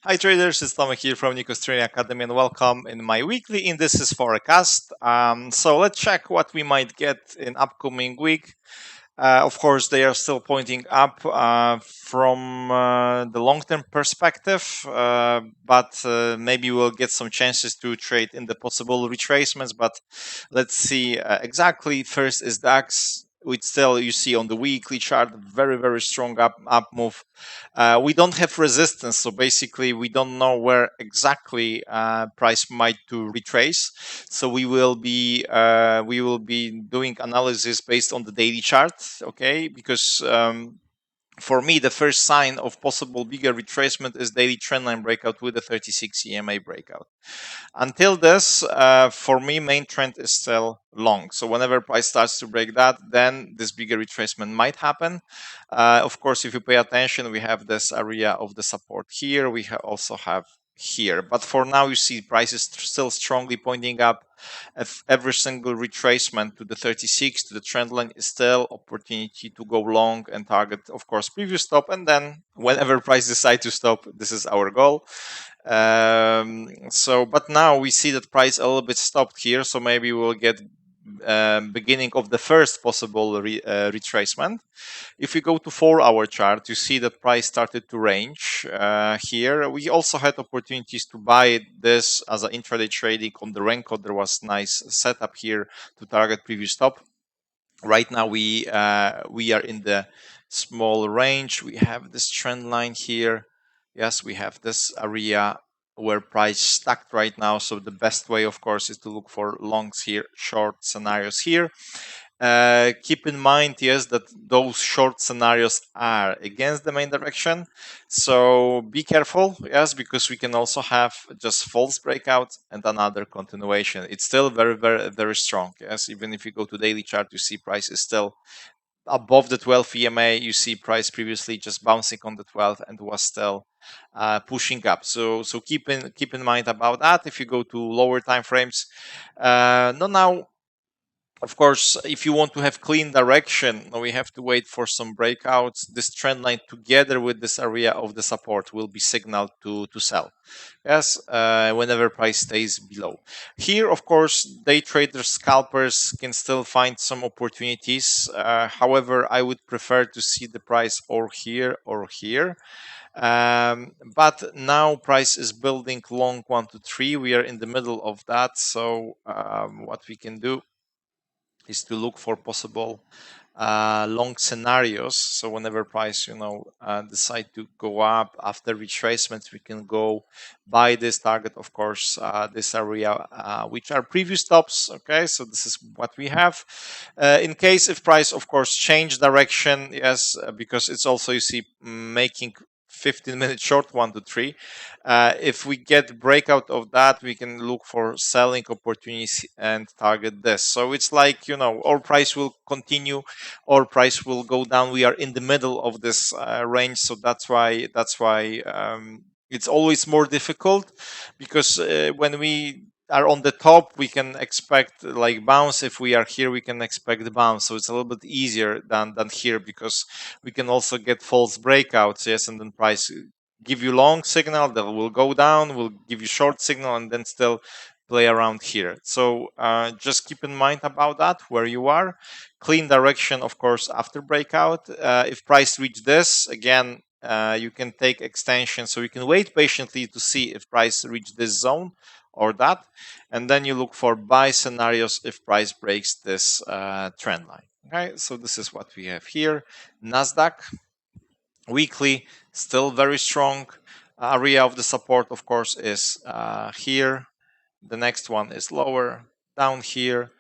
Hi traders, it's Tomek here from NIKKEI Trading Academy and welcome in my weekly indices forecast. So let's check what we might get in upcoming week. Of course, they are still pointing up from the long-term perspective, but maybe we'll get some chances to trade in the possible retracements. But let's see exactly. First is DAX, which still you see on the weekly chart, very strong up move. We don't have resistance, so basically we don't know where exactly price might to retrace. So we will be doing analysis based on the daily chart, okay? Because for me, the first sign of possible bigger retracement is daily trendline breakout with a 36 EMA breakout. Until this, for me, main trend is still long. So whenever price starts to break that, then this bigger retracement might happen. Of course, if you pay attention, we have this area of the support here. We also have here. But for now, you see prices still strongly pointing up. If every single retracement to the 36 to the trend line is still opportunity to go long and target, of course, previous stop. And then whenever price decide to stop, this is our goal. But now we see that price a little bit stopped here, so maybe we'll get beginning of the first possible retracement. If we go to 4-hour chart, you see that price started to range here. We also had opportunities to buy this as an intraday trading on the Renko. There was nice setup here to target previous stop. Right now we are in the small range. We have this trend line here. Yes, we have this area where price stacked right now. So the best way, of course, is to look for longs here, short scenarios here. Keep in mind, yes, that those short scenarios are against the main direction. So be careful, yes, because we can also have just false breakout and another continuation. It's still very strong, yes. Even if you go to daily chart, you see price is still above the 12 EMA. You see price previously just bouncing on the 12 and was still pushing up. So keep in mind about that. If you go to lower time frames, now of course, if you want to have clean direction, we have to wait for some breakouts. This trend line together with this area of the support will be signaled to sell. Yes, whenever price stays below. Here, of course, day traders, scalpers can still find some opportunities. However, I would prefer to see the price or here or here. But now price is building long 1 to 3. We are in the middle of that. So what we can do is to look for possible long scenarios. So whenever price, decide to go up after retracements, we can go buy this target, of course, this area, which are previous tops. Okay, so this is what we have. In case if price, of course, change direction, yes, because it's also, you see, making 15-minute short 1 to 3. If we get breakout of that, we can look for selling opportunities and target this. So it's like, or price will continue or price will go down. We are in the middle of this range, so that's why it's always more difficult, because when we are on the top, we can expect like bounce. If we are here, we can expect the bounce. So it's a little bit easier than here, because we can also get false breakouts, yes, and then price give you long signal that will go down, will give you short signal, and then still play around here. So just keep in mind about that, where you are. Clean direction, of course, after breakout. If price reach this again, you can take extension, so you can wait patiently to see if price reach this zone or that, and then you look for buy scenarios if price breaks this trend line. Okay, so this is what we have here. NASDAQ weekly still very strong. Area of the support, of course, is here. The next one is lower down here.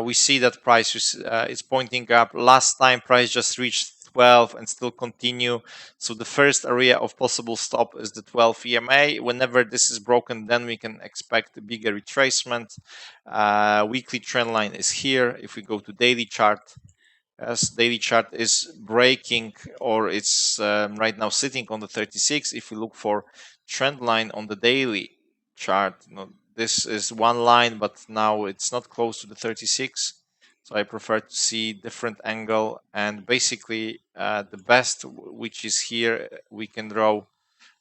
We see that price is pointing up. Last time price just reached 12 and still continue. So the first area of possible stop is the 12 EMA. Whenever this is broken, then we can expect a bigger retracement. Weekly trend line is here. If we go to daily chart, as daily chart is breaking, or it's right now sitting on the 36. If we look for trend line on the daily chart, this is one line, but now it's not close to the 36. So I prefer to see different angle, and basically the best, which is here, we can draw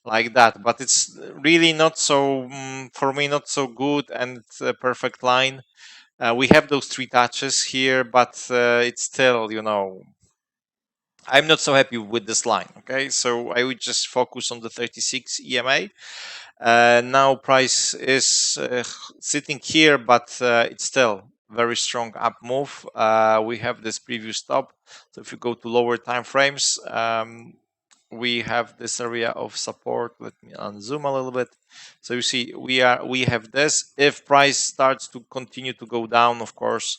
like that, but it's really not so for me not so good, and it's a perfect line. We have those three touches here, but it's still, I'm not so happy with this line. Okay, so I would just focus on the 36 EMA. Now price is sitting here, but it's still very strong up move. We have this previous stop. So if you go to lower time frames, we have this area of support. Let me unzoom a little bit. So you see we have this. If price starts to continue to go down, of course,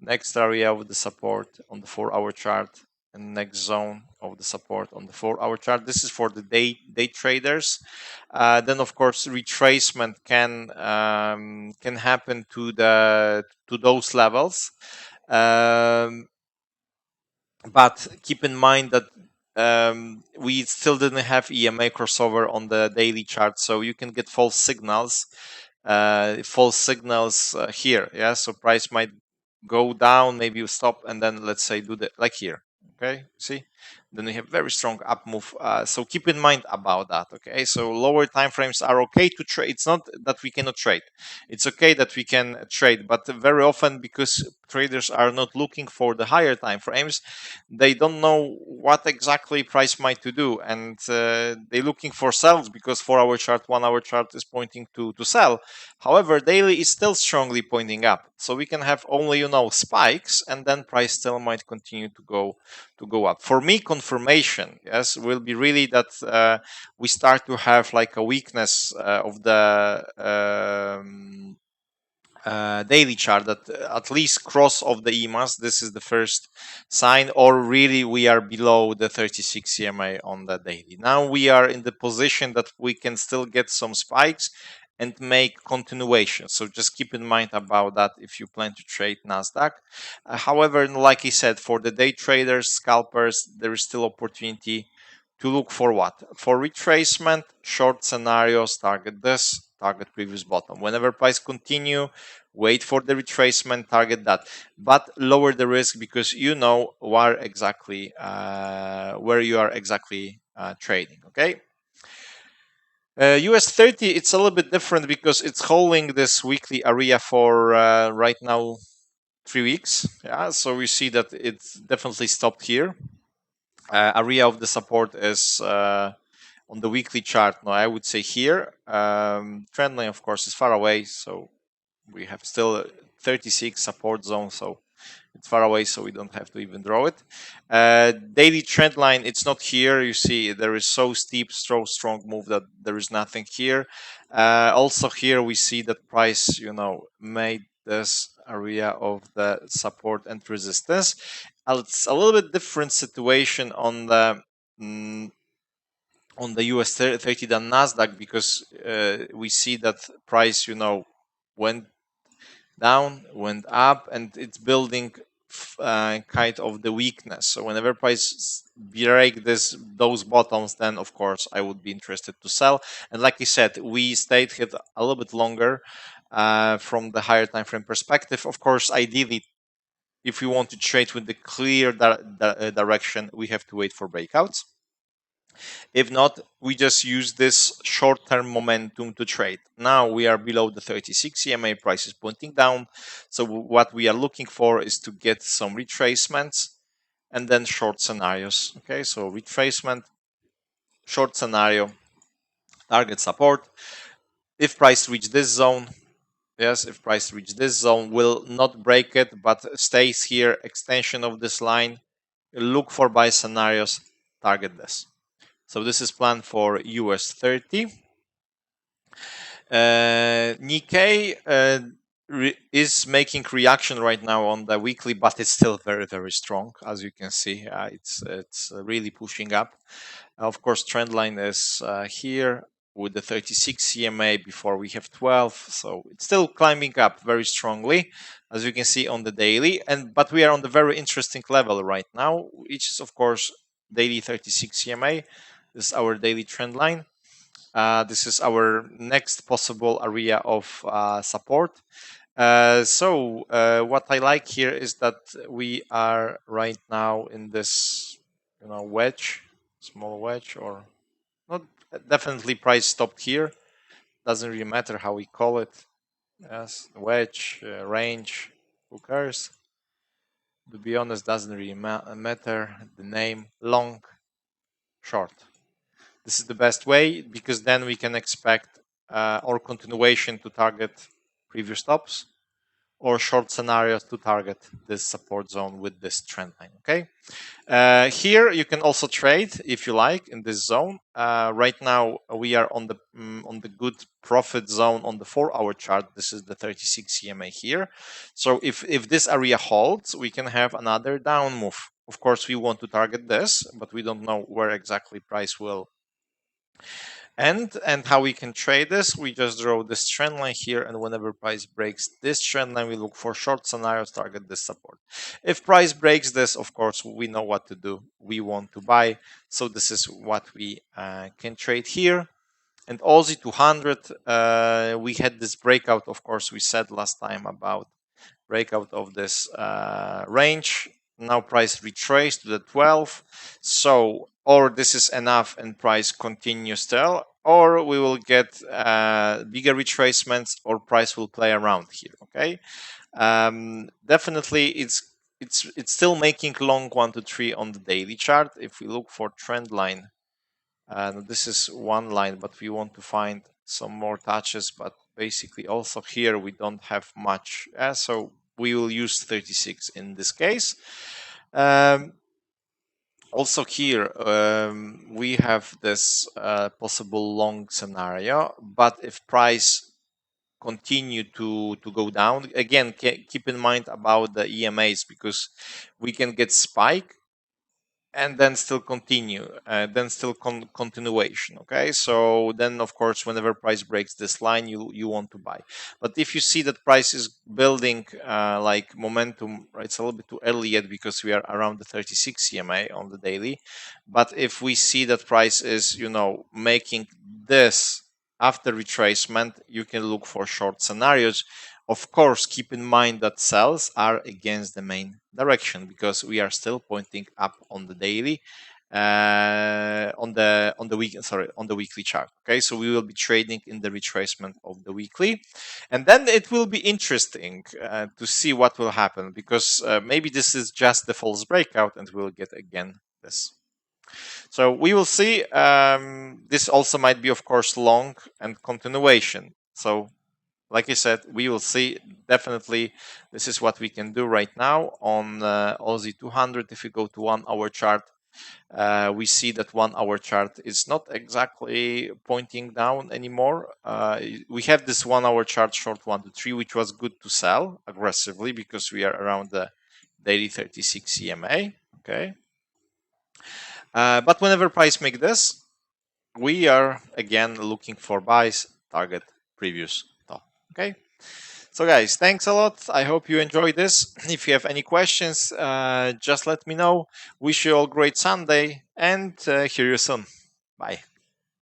next area of the support on the 4-hour chart, and next zone of the support on the 4-hour chart. This is for the day traders. Then of course retracement can happen to those levels. But keep in mind that we still didn't have EMA crossover on the daily chart, so you can get false signals here. Yeah, so price might go down, maybe you stop, and then let's say do the like here. Okay, see, then we have very strong up move. So keep in mind about that. Okay, so lower time frames are okay to trade. It's not that we cannot trade. It's okay that we can trade, but very often, because traders are not looking for the higher time frames, they don't know what exactly price might to do, and they're looking for sells, because 4-hour chart, 1-hour chart is pointing to sell. However, daily is still strongly pointing up, so we can have only spikes, and then price still might continue to go up. For me, confirmation, yes, will be really that we start to have like a weakness of the daily chart, that at least cross of the EMAs. This is the first sign, or really we are below the 36 EMA on the daily. Now we are in the position that we can still get some spikes and make continuation. So just keep in mind about that if you plan to trade NASDAQ. However, like I said, for the day traders, scalpers, there is still opportunity to look for what? For retracement, short scenarios, target this, target previous bottom. Whenever price continue, wait for the retracement, target that, but lower the risk, because you know where you are exactly trading. Okay. US 30, it's a little bit different, because it's holding this weekly area for right now 3 weeks. Yeah, so we see that it's definitely stopped here. Area of the support is on the weekly chart. No, I would say here. Trend line, of course, is far away, so we have still 36 support zone, so it's far away, so we don't have to even draw it. Daily trend line, it's not here. You see there is so steep, so strong move that there is nothing here. Also here we see that price, made this area of the support and resistance. It's a little bit different situation on the US 30 than NASDAQ, because we see that price, went down, went up, and it's building kind of the weakness. So whenever price break those bottoms, then of course I would be interested to sell. And like I said, we stayed here a little bit longer from the higher time frame perspective. Of course, ideally, if we want to trade with the clear direction, we have to wait for breakouts. If not, we just use this short-term momentum to trade. Now we are below the 36 EMA, price is pointing down. So what we are looking for is to get some retracements and then short scenarios. Okay, so retracement, short scenario, target support. If price reach this zone, yes, if price reach this zone, will not break it, but stays here, extension of this line, look for buy scenarios, target this. So this is planned for US 30. Nikkei is making reaction right now on the weekly, but it's still very, very strong. As you can see, it's really pushing up. Of course, trend line is here with the 36 EMA before we have 12. So it's still climbing up very strongly, as you can see on the daily. But we are on the very interesting level right now, which is, of course, daily 36 EMA. This is our daily trend line. This is our next possible area of support. So what I like here is that we are right now in this, wedge, small wedge, or not definitely price stopped here. Doesn't really matter how we call it. Yes, wedge, range, who cares? To be honest, doesn't really matter. The name, long, short. This is the best way because then we can expect or continuation to target previous stops or short scenarios to target this support zone with this trend line. Okay. Here you can also trade if you like in this zone. Right now we are on the good profit zone on the 4-hour chart. This is the 36 EMA here. So if this area holds, we can have another down move. Of course, we want to target this, but we don't know where exactly price will and how we can trade this. We just draw this trend line here, and whenever price breaks this trend line, we look for short scenarios, target this support. If price breaks this, of course, we know what to do. We want to buy, so this is what we can trade here. And Aussie 200, we had this breakout. Of course, we said last time about breakout of this range. Now price retraced to the 12. So, or this is enough and price continues still, or we will get bigger retracements, or price will play around here. Okay, definitely it's still making long 1 to 3 on the daily chart. If we look for trend line, this is one line, but we want to find some more touches. But basically, also here we don't have much, so we will use 36 in this case. Also here we have this possible long scenario, but if price continue to go down again, keep in mind about the EMAs, because we can get spike and then still continue, then still continuation. Okay, so then of course whenever price breaks this line, you want to buy. But if you see that price is building like momentum, right, it's a little bit too early yet because we are around the 36 EMA on the daily. But if we see that price is, you know, making this after retracement, you can look for short scenarios. Of course, keep in mind that sells are against the main direction because we are still pointing up on the daily, on the weekly chart. Okay, so we will be trading in the retracement of the weekly, and then it will be interesting to see what will happen, because maybe this is just the false breakout and we'll get again this. So we will see. This also might be, of course, long and continuation. So like I said, we will see. Definitely, this is what we can do right now on Aussie 200. If you go to 1 hour chart, we see that 1 hour chart is not exactly pointing down anymore. We have this 1 hour chart short 1 to 3, which was good to sell aggressively because we are around the daily 36 EMA. Okay. But whenever price make this, we are again looking for buys, target previous top. Okay, so guys, thanks a lot. I hope you enjoyed this. If you have any questions, just let me know. Wish you all great Sunday, and hear you soon. Bye.